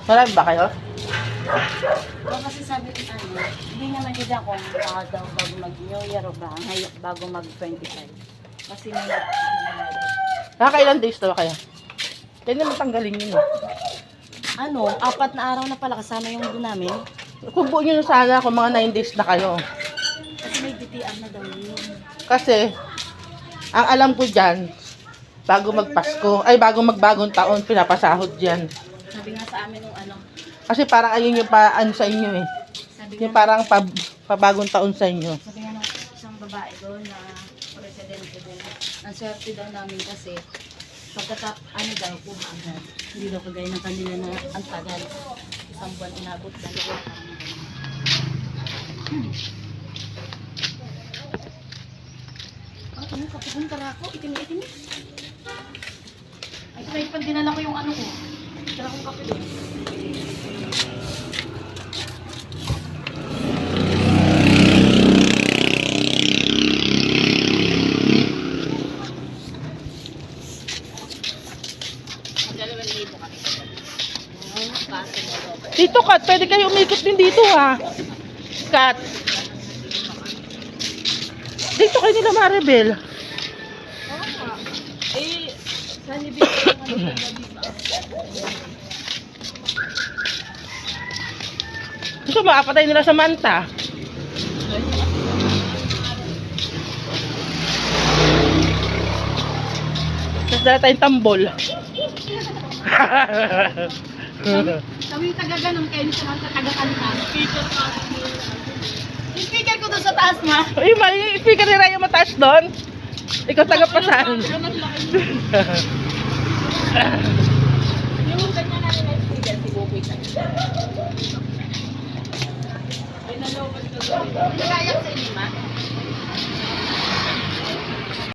Marami ba kayo? O kasi sabi ko hindi naman nila kung daw bago mag-New Year o ba, ngayon bago mag-25. Kasi may Nakakailan days na ba kayo? Yan naman tanggalin yun. 4 na araw na pala kasama yung doon namin. Kubo nyo na sana kung mga 9 days na kayo. Kasi may DTR na daw yun. Kasi, ang alam ko dyan, bago magpasko, ay bago magbagong taon, pinapasahod dyan. Sabi nga sa amin nung Kasi parang ayun yung pa, sa inyo eh. sabi Yung nga, parang pabagong taon sa inyo. sabi nga nung isang babae doon na presidente din. Ang swerte daw namin kasi pagkatap, daw, kuha agad. Hindi daw kagaya ng kanila na ang tagal. Isang buwan inabot, dalawa. Kapag tara ako, itim-itim. Ay, kahit pag dinala ko yung ko. Tara kong kape doon. Dito, Kat, pwede kayo umikot din dito, ha? Kat. Dito kayo nila Maribel. Saan ibig ko Gusto mo, apatay nila sa manta. Tapos dala tayong tambol. Kami yung taga-ganon kayo sa mga taga-kalitan. Yung speaker ko doon sa taas, ma. Uy, may speaker ni Raya mataas doon. Ikaw taga-pasan. Yung ganyan na nila yung speaker, si Bukoy sa ay, nalobat ko doon. Nagkayak sa inyo, ma?